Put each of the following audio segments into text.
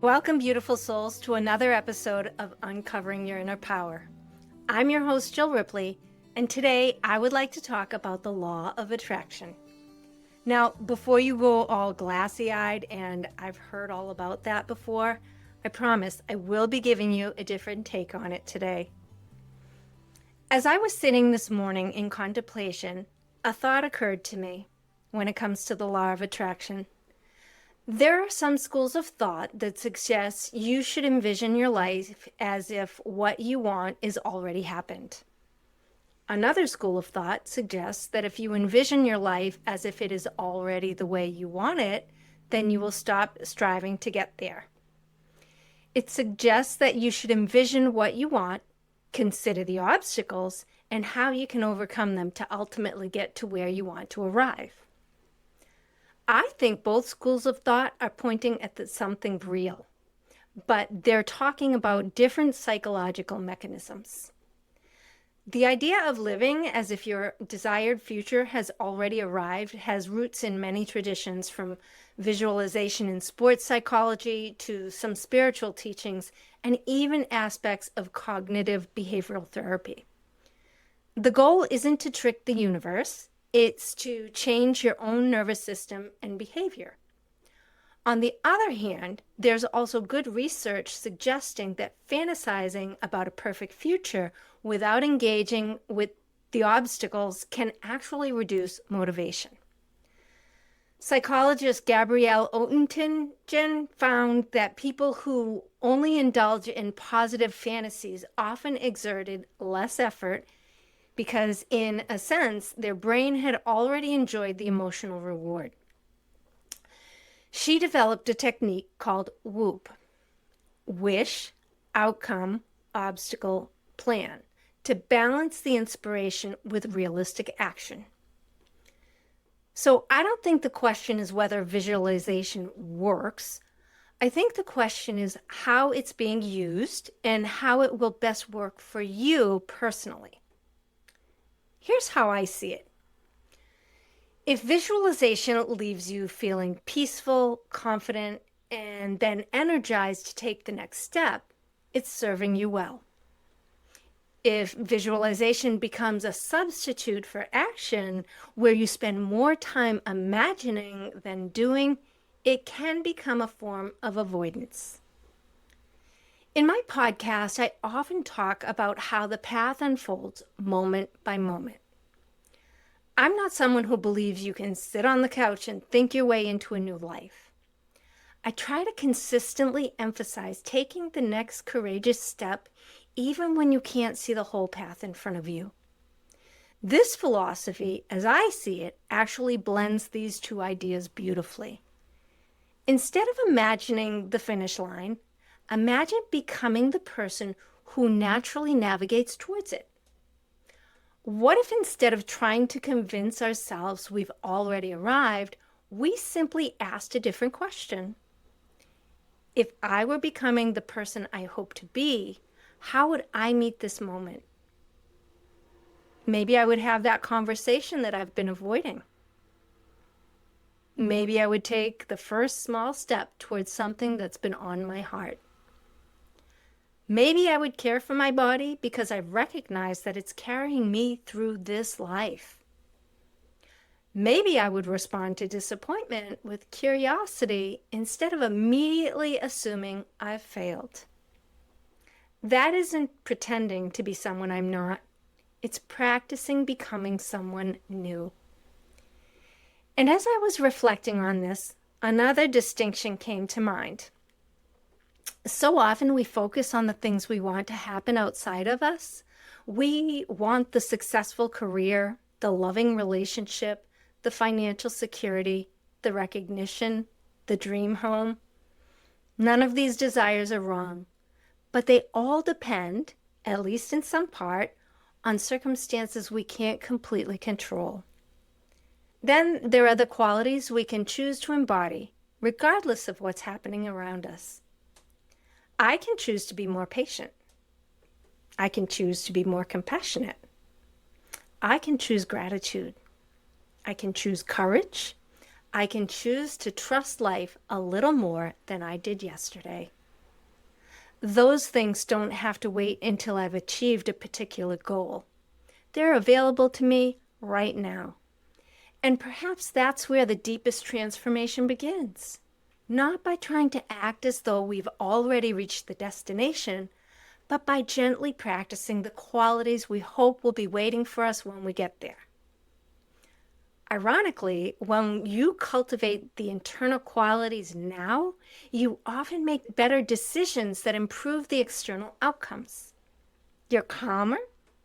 Welcome, beautiful souls, to another episode of Uncovering Your Inner Power. I'm your host, Jill Ripley, and today I would like to talk about the law of attraction. Now, before you go all glassy-eyed, and I've heard all about that before, I promise I will be giving you a different take on it today. As I was sitting this morning in contemplation, a thought occurred to me when it comes to the law of attraction. There are some schools of thought that suggest you should envision your life as if what you want is already happened. Another school of thought suggests that if you envision your life as if it is already the way you want it, then you will stop striving to get there. It suggests that you should envision what you want, consider the obstacles, and how you can overcome them to ultimately get to where you want to arrive. I think both schools of thought are pointing at something real, but they're talking about different psychological mechanisms. The idea of living as if your desired future has already arrived has roots in many traditions, from visualization in sports psychology to some spiritual teachings and even aspects of cognitive behavioral therapy. The goal isn't to trick the universe. It's to change your own nervous system and behavior. On the other hand, there's also good research suggesting that fantasizing about a perfect future without engaging with the obstacles can actually reduce motivation. Psychologist Gabrielle Oettingen found that people who only indulge in positive fantasies often exerted less effort because, in a sense, their brain had already enjoyed the emotional reward. She developed a technique called WOOP, Wish, Outcome, Obstacle, Plan, to balance the inspiration with realistic action. So I don't think the question is whether visualization works. I think the question is how it's being used and how it will best work for you personally. Here's how I see it. If visualization leaves you feeling peaceful, confident, and then energized to take the next step, it's serving you well. If visualization becomes a substitute for action, where you spend more time imagining than doing, it can become a form of avoidance. In my podcast, I often talk about how the path unfolds moment by moment. I'm not someone who believes you can sit on the couch and think your way into a new life. I try to consistently emphasize taking the next courageous step even when you can't see the whole path in front of you. This philosophy, as I see it, actually blends these two ideas beautifully. Instead of imagining the finish line, imagine becoming the person who naturally navigates towards it. What if instead of trying to convince ourselves we've already arrived, we simply asked a different question? If I were becoming the person I hope to be, how would I meet this moment? Maybe I would have that conversation that I've been avoiding. Maybe I would take the first small step towards something that's been on my heart. Maybe I would care for my body because I recognize that it's carrying me through this life. Maybe I would respond to disappointment with curiosity instead of immediately assuming I've failed. That isn't pretending to be someone I'm not. It's practicing becoming someone new. And as I was reflecting on this, another distinction came to mind. So often we focus on the things we want to happen outside of us. We want the successful career, the loving relationship, the financial security, the recognition, the dream home. None of these desires are wrong, but they all depend, at least in some part, on circumstances we can't completely control. Then there are the qualities we can choose to embody, regardless of what's happening around us. I can choose to be more patient. I can choose to be more compassionate. I can choose gratitude. I can choose courage. I can choose to trust life a little more than I did yesterday. Those things don't have to wait until I've achieved a particular goal. They're available to me right now. And perhaps that's where the deepest transformation begins. Not by trying to act as though we've already reached the destination, but by gently practicing the qualities we hope will be waiting for us when we get there. Ironically, when you cultivate the internal qualities now, you often make better decisions that improve the external outcomes. You're calmer,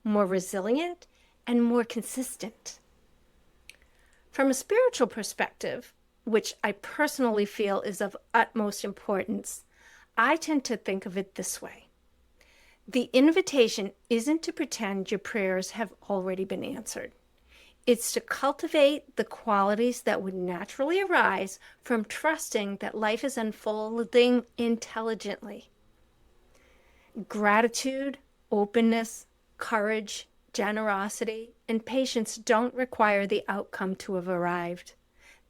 more resilient, and more consistent. From a spiritual perspective, which I personally feel is of utmost importance, I tend to think of it this way. The invitation isn't to pretend your prayers have already been answered. It's to cultivate the qualities that would naturally arise from trusting that life is unfolding intelligently. Gratitude, openness, courage, generosity, and patience don't require the outcome to have arrived.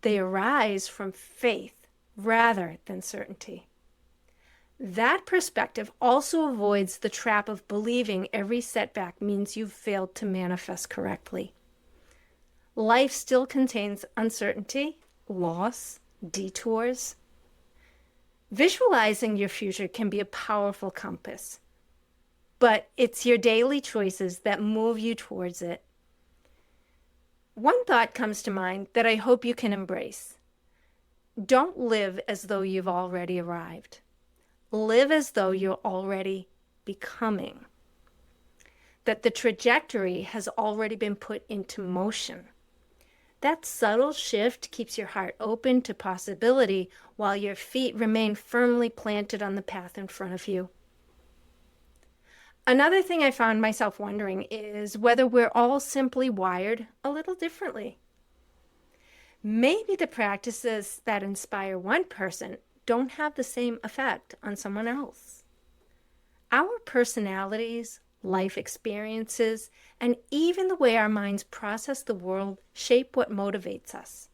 They arise from faith rather than certainty. That perspective also avoids the trap of believing every setback means you've failed to manifest correctly. Life still contains uncertainty, loss, detours. Visualizing your future can be a powerful compass, but it's your daily choices that move you towards it. One thought comes to mind that I hope you can embrace. Don't live as though you've already arrived. Live as though you're already becoming. That the trajectory has already been put into motion. That subtle shift keeps your heart open to possibility while your feet remain firmly planted on the path in front of you. Another thing I found myself wondering is whether we're all simply wired a little differently. Maybe the practices that inspire one person don't have the same effect on someone else. Our personalities, life experiences, and even the way our minds process the world shape what motivates us.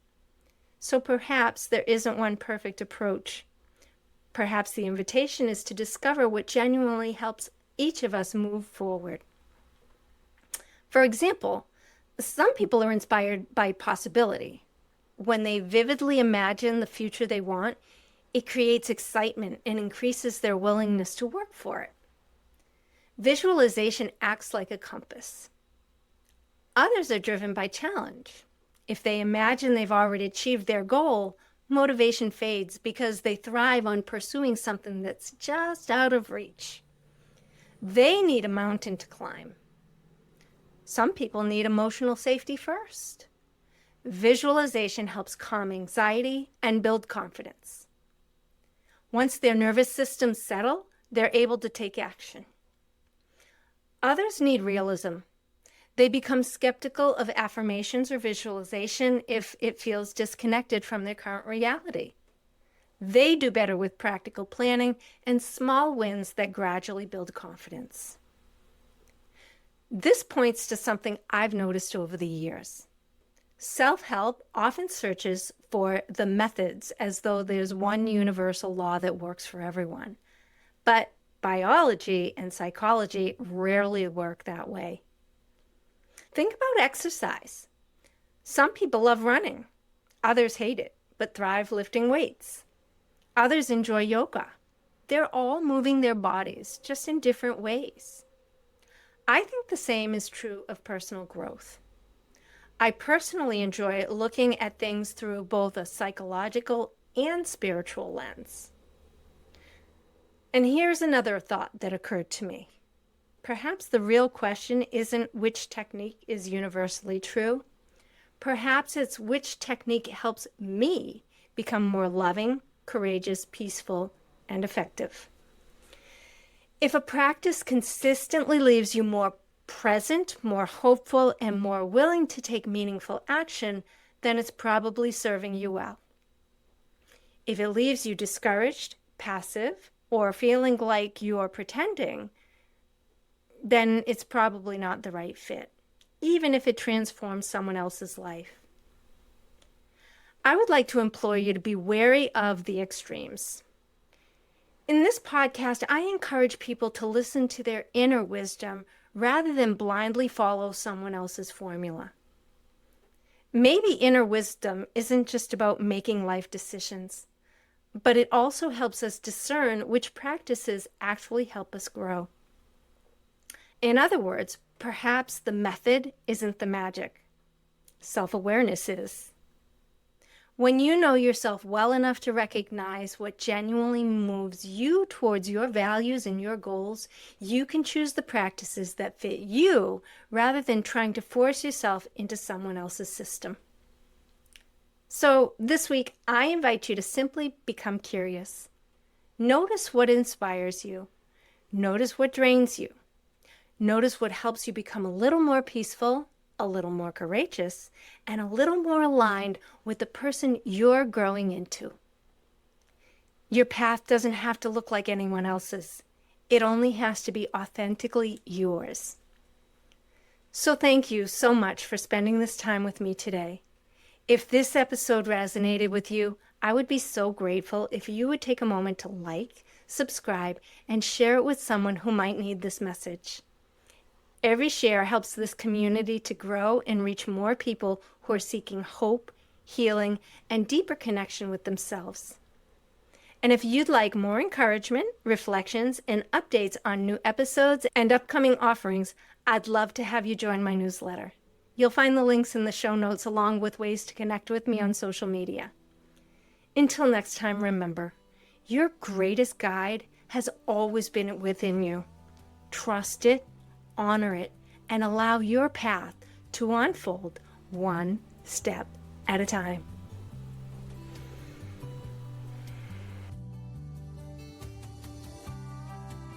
So perhaps there isn't one perfect approach. Perhaps the invitation is to discover what genuinely helps each of us move forward. For example, some people are inspired by possibility. When they vividly imagine the future they want, it creates excitement and increases their willingness to work for it. Visualization acts like a compass. Others are driven by challenge. If they imagine they've already achieved their goal, motivation fades because they thrive on pursuing something that's just out of reach. They need a mountain to climb. Some people need emotional safety first. Visualization helps calm anxiety and build confidence. Once their nervous systems settle, they're able to take action. Others need realism. They become skeptical of affirmations or visualization if it feels disconnected from their current reality. They do better with practical planning and small wins that gradually build confidence. This points to something I've noticed over the years. Self-help often searches for the methods as though there's one universal law that works for everyone. But biology and psychology rarely work that way. Think about exercise. Some people love running. Others hate it, but thrive lifting weights. Others enjoy yoga. They're all moving their bodies, just in different ways. I think the same is true of personal growth. I personally enjoy looking at things through both a psychological and spiritual lens. And here's another thought that occurred to me. Perhaps the real question isn't which technique is universally true. Perhaps it's which technique helps me become more loving, courageous, peaceful, and effective. If a practice consistently leaves you more present, more hopeful, and more willing to take meaningful action, then it's probably serving you well. If it leaves you discouraged, passive, or feeling like you're pretending, then it's probably not the right fit, even if it transforms someone else's life. I would like to implore you to be wary of the extremes. In this podcast, I encourage people to listen to their inner wisdom rather than blindly follow someone else's formula. Maybe inner wisdom isn't just about making life decisions, but it also helps us discern which practices actually help us grow. In other words, perhaps the method isn't the magic. Self-awareness is. When you know yourself well enough to recognize what genuinely moves you towards your values and your goals, you can choose the practices that fit you rather than trying to force yourself into someone else's system. So this week, I invite you to simply become curious. Notice what inspires you. Notice what drains you. Notice what helps you become a little more peaceful, a little more courageous, and a little more aligned with the person you're growing into. Your path doesn't have to look like anyone else's. It only has to be authentically yours. So thank you so much for spending this time with me today. If this episode resonated with you, I would be so grateful if you would take a moment to like, subscribe, and share it with someone who might need this message. Every share helps this community to grow and reach more people who are seeking hope, healing, and deeper connection with themselves. And if you'd like more encouragement, reflections, and updates on new episodes and upcoming offerings, I'd love to have you join my newsletter. You'll find the links in the show notes along with ways to connect with me on social media. Until next time, remember, your greatest guide has always been within you. Trust it, honor it, and allow your path to unfold one step at a time.